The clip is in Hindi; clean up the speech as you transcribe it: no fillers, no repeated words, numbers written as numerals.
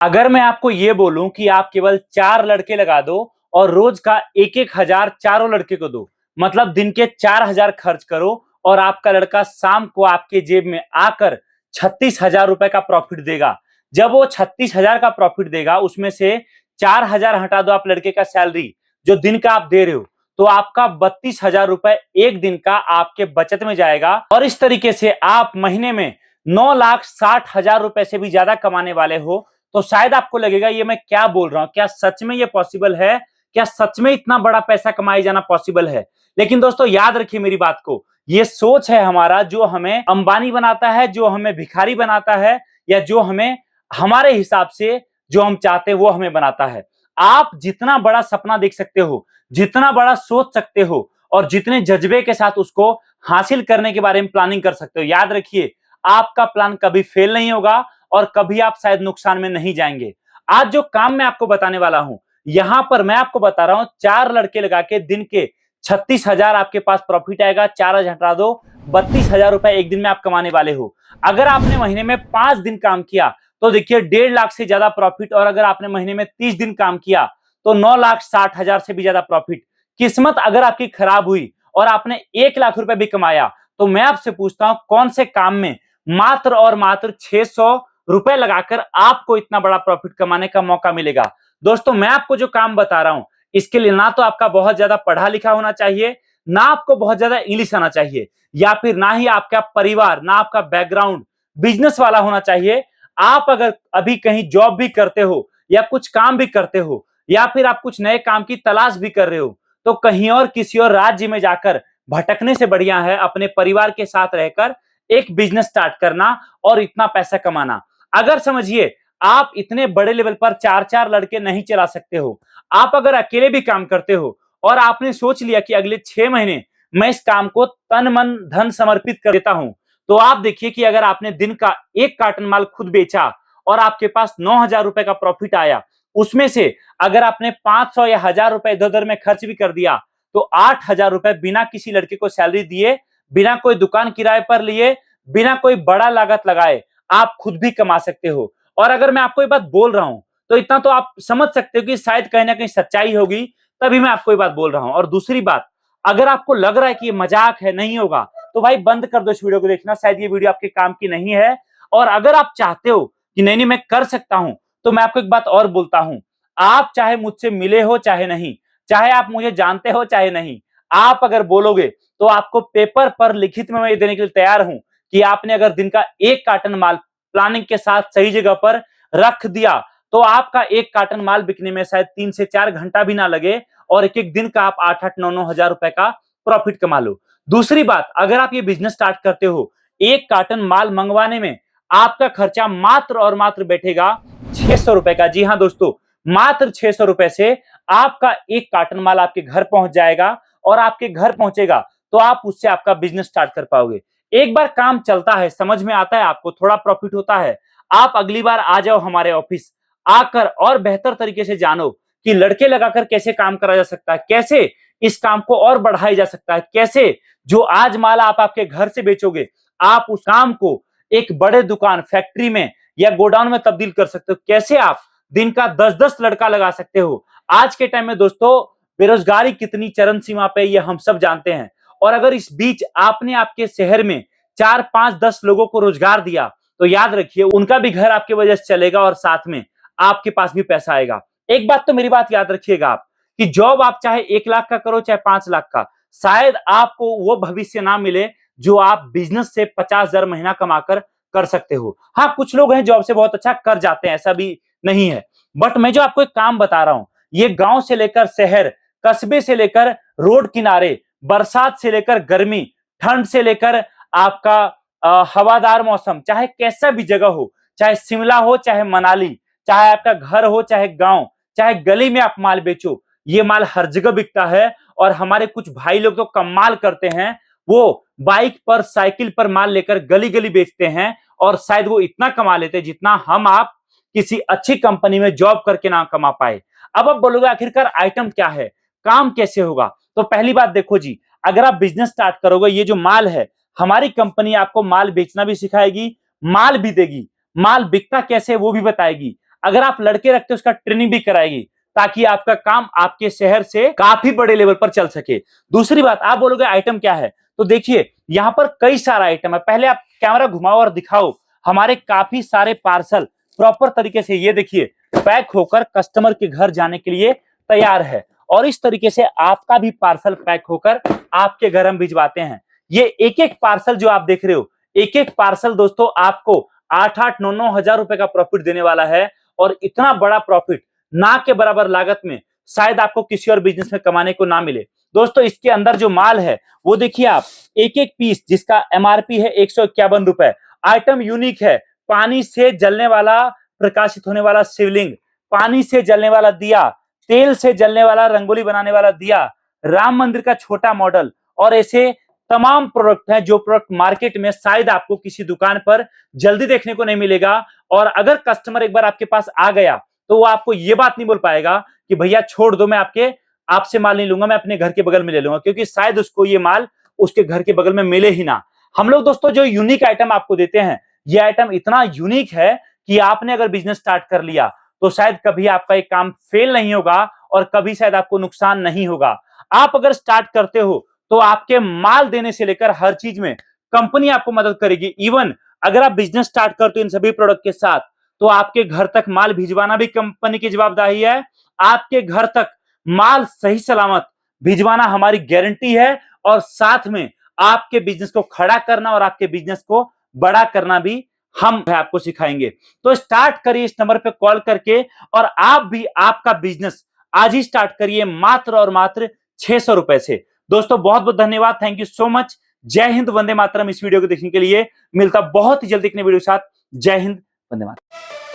अगर मैं आपको ये बोलूं कि आप केवल 4 लड़के लगा दो और रोज का 1-1 हजार चारों लड़के को दो, मतलब दिन के 4 हजार खर्च करो और आपका लड़का शाम को आपके जेब में आकर 36 हजार रुपए का प्रॉफिट देगा। जब वो 36 हजार का प्रॉफिट देगा, उसमें से 4 हजार हटा दो आप लड़के का सैलरी जो दिन का आप दे रहे हो, तो आपका 32 हजार रुपए एक दिन का आपके बचत में जाएगा। और इस तरीके से आप महीने में 9,60,000 रुपए से भी ज्यादा कमाने वाले हो। तो शायद आपको लगेगा ये मैं क्या बोल रहा हूं, क्या सच में ये पॉसिबल है? क्या सच में इतना बड़ा पैसा कमाई जाना पॉसिबल है? लेकिन दोस्तों याद रखिए मेरी बात को, ये सोच है हमारा जो हमें अंबानी बनाता है, जो हमें भिखारी बनाता है, या जो हमें हमारे हिसाब से जो हम चाहते हैं वो हमें बनाता है। आप जितना बड़ा सपना देख सकते हो, जितना बड़ा सोच सकते हो और जितने जज्बे के साथ उसको हासिल करने के बारे में प्लानिंग कर सकते हो, याद रखिए आपका प्लान कभी फेल नहीं होगा और कभी आप शायद नुकसान में नहीं जाएंगे। आज जो काम मैं आपको बताने वाला हूं, यहां पर मैं आपको बता रहा हूं 4 लड़के लगा के दिन के 36 हजार आपके पास प्रॉफिट आएगा। 4 हजार हटा दो, 32 हजार रुपए एक दिन में आप कमाने वाले हो। अगर आपने महीने में 5 दिन काम किया तो देखिए 1.5 लाख से ज्यादा प्रॉफिट, और अगर आपने महीने में 30 दिन काम किया तो 9,60,000 से भी ज्यादा प्रॉफिट। किस्मत अगर आपकी खराब हुई और आपने 1 लाख रुपए भी कमाया, तो मैं आपसे पूछता हूं कौन से काम में मात्र और मात्र 600 रुपए लगाकर आपको इतना बड़ा प्रॉफिट कमाने का मौका मिलेगा। दोस्तों मैं आपको जो काम बता रहा हूं, इसके लिए ना तो आपका बहुत ज्यादा पढ़ा लिखा होना चाहिए, ना आपको बहुत ज्यादा इंग्लिश आना चाहिए, या फिर ना ही आपका परिवार, ना आपका बैकग्राउंड बिजनेस वाला होना चाहिए। आप अगर अभी कहीं जॉब भी करते हो या कुछ काम भी करते हो या फिर आप कुछ नए काम की तलाश भी कर रहे हो, तो कहीं और किसी और राज्य में जाकर भटकने से बढ़िया है अपने परिवार के साथ रहकर एक बिजनेस स्टार्ट करना और इतना पैसा कमाना। अगर समझिए आप इतने बड़े लेवल पर 4-4 लड़के नहीं चला सकते हो, आप अगर अकेले भी काम करते हो और आपने सोच लिया कि अगले 6 महीने मैं इस काम को तन मन धन समर्पित कर देता हूं, तो आप देखिए कि अगर आपने दिन का 1 कार्टन माल खुद बेचा और आपके पास 9,000 रुपए का प्रॉफिट आया, उसमें से अगर आपने 500 या 1,000 रुपए इधर उधर में खर्च भी कर दिया, तो 8,000 रुपए बिना किसी लड़के को सैलरी दिए, बिना कोई दुकान किराए पर लिए, बिना कोई बड़ा लागत लगाए आप खुद भी कमा सकते हो। और अगर मैं आपको ये बात बोल रहा हूं तो इतना तो आप समझ सकते हो कि शायद कहीं ना कहीं सच्चाई होगी, तभी मैं आपको ये बात बोल रहा हूं। और दूसरी बात, अगर आपको लग रहा है कि ये मजाक है, नहीं होगा, तो भाई बंद कर दो इस वीडियो को देखना, शायद ये वीडियो आपके काम की नहीं है। और अगर आप चाहते हो कि नहीं नहीं मैं कर सकता हूं, तो मैं आपको एक बात और बोलता हूं, आप चाहे मुझसे मिले हो चाहे नहीं, चाहे आप मुझे जानते हो चाहे नहीं, आप अगर बोलोगे तो आपको पेपर पर लिखित में मैं देने के लिए तैयार हूं कि आपने अगर दिन का 1 कार्टन माल प्लानिंग के साथ सही जगह पर रख दिया, तो आपका 1 कार्टन माल बिकने में शायद 3 से 4 घंटा भी ना लगे और एक एक दिन का आप 8-8, 9-9 हजार रुपए का प्रॉफिट कमा लो। दूसरी बात, अगर आप ये बिजनेस स्टार्ट करते हो, 1 कार्टन माल मंगवाने में आपका खर्चा मात्र और मात्र बैठेगा 600 रुपए का। जी हाँ दोस्तों, मात्र 600 रुपए से आपका 1 कार्टन माल आपके घर पहुंच जाएगा, और आपके घर पहुंचेगा तो आप उससे आपका बिजनेस स्टार्ट कर पाओगे। एक बार काम चलता है, समझ में आता है, आपको थोड़ा प्रॉफिट होता है, आप अगली बार आ जाओ हमारे ऑफिस, आकर और बेहतर तरीके से जानो कि लड़के लगाकर कैसे काम करा जा सकता है, कैसे इस काम को और बढ़ाया जा सकता है, कैसे जो आज माल आप आपके घर से बेचोगे, आप उस काम को एक बड़े दुकान, फैक्ट्री में या गोडाउन में तब्दील कर सकते हो, कैसे आप दिन का 10-10 लड़का लगा सकते हो। आज के टाइम में दोस्तों बेरोजगारी कितनी चरम सीमा पे ये हम सब जानते हैं, और अगर इस बीच आपने आपके शहर में 4-5-10 लोगों को रोजगार दिया, तो याद रखिए उनका भी घर आपकी वजह से चलेगा और साथ में आपके पास भी पैसा आएगा। एक बात तो मेरी बात याद रखिएगा आप, कि जॉब आप चाहे 1 लाख का करो चाहे 5 लाख का, शायद आपको वो भविष्य ना मिले जो आप बिजनेस से 50,000 महीना कमाकर कर सकते हो। हाँ, कुछ लोग हैं जॉब से बहुत अच्छा कर जाते हैं, ऐसा भी नहीं है, बट मैं जो आपको एक काम बता रहा हूं, ये गांव से लेकर शहर, कस्बे से लेकर रोड किनारे, बरसात से लेकर गर्मी, ठंड से लेकर आपका हवादार मौसम, चाहे कैसा भी जगह हो, चाहे शिमला हो चाहे मनाली, चाहे आपका घर हो चाहे गांव, चाहे गली में आप माल बेचो, ये माल हर जगह बिकता है। और हमारे कुछ भाई लोग तो कमाल करते हैं, वो बाइक पर, साइकिल पर माल लेकर गली गली बेचते हैं, और शायद वो इतना कमा लेते हैं जितना हम आप किसी अच्छी कंपनी में जॉब करके ना कमा पाए। अब आप बोलोगे आखिरकार आइटम क्या है, काम कैसे होगा? तो पहली बात देखो जी, अगर आप बिजनेस स्टार्ट करोगे, ये जो माल है, हमारी कंपनी आपको माल बेचना भी सिखाएगी, माल भी देगी, माल बिकता कैसे वो भी बताएगी। अगर आप लड़के रखते हो उसका ट्रेनिंग भी कराएगी, ताकि आपका काम आपके शहर से काफी बड़े लेवल पर चल सके। दूसरी बात, आप बोलोगे आइटम क्या है, तो देखिए यहां पर कई सारा आइटम है। पहले आप कैमरा घुमाओ और दिखाओ, हमारे काफी सारे पार्सल प्रॉपर तरीके से ये देखिए पैक होकर कस्टमर के घर जाने के लिए तैयार है। और इस तरीके से आपका भी पार्सल पैक होकर आपके घर हम भिजवाते हैं। ये एक एक पार्सल जो आप देख रहे हो, एक एक पार्सल दोस्तों आपको 8-8, 9-9 हजार रुपए का प्रॉफिट देने वाला है। और इतना बड़ा प्रॉफिट ना के बराबर लागत में शायद आपको किसी और बिजनेस में कमाने को ना मिले। दोस्तों इसके अंदर जो माल है वो देखिए आप, एक एक पीस जिसका एमआरपी है 151 रुपए। आइटम यूनिक है, पानी से जलने वाला प्रकाशित होने वाला शिवलिंग, पानी से जलने वाला दिया, तेल से जलने वाला रंगोली बनाने वाला दिया, राम मंदिर का छोटा मॉडल, और ऐसे तमाम प्रोडक्ट हैं जो प्रोडक्ट मार्केट में शायद आपको किसी दुकान पर जल्दी देखने को नहीं मिलेगा। और अगर कस्टमर एक बार आपके पास आ गया तो वो आपको ये बात नहीं बोल पाएगा कि भैया छोड़ दो, मैं आपसे माल नहीं लूंगा, मैं अपने घर के बगल में ले लूंगा, क्योंकि शायद उसको ये माल उसके घर के बगल में मिले ही ना। हम लोग दोस्तों जो यूनिक आइटम आपको देते हैं, ये आइटम इतना यूनिक है कि आपने अगर बिजनेस स्टार्ट कर लिया तो शायद कभी आपका एक काम फेल नहीं होगा और कभी शायद आपको नुकसान नहीं होगा। आप अगर स्टार्ट करते हो तो आपके माल देने से लेकर हर चीज में कंपनी आपको मदद करेगी। इवन अगर आप बिजनेस स्टार्ट करते हो इन सभी प्रोडक्ट के साथ, तो आपके घर तक माल भिजवाना भी कंपनी की जवाबदारी है। आपके घर तक माल सही सलामत भिजवाना हमारी गारंटी है। और साथ में आपके बिजनेस को खड़ा करना और आपके बिजनेस को बड़ा करना भी हम आपको सिखाएंगे। तो स्टार्ट करिए इस नंबर पे कॉल करके, और आप भी आपका बिजनेस आज ही स्टार्ट करिए मात्र और मात्र 600 रुपए से। दोस्तों बहुत बहुत धन्यवाद, थैंक यू सो मच। जय हिंद, वंदे मातरम। इस वीडियो को देखने के लिए मिलता बहुत ही जल्दी एक नई वीडियो के साथ। जय हिंद, वंदे मातरम।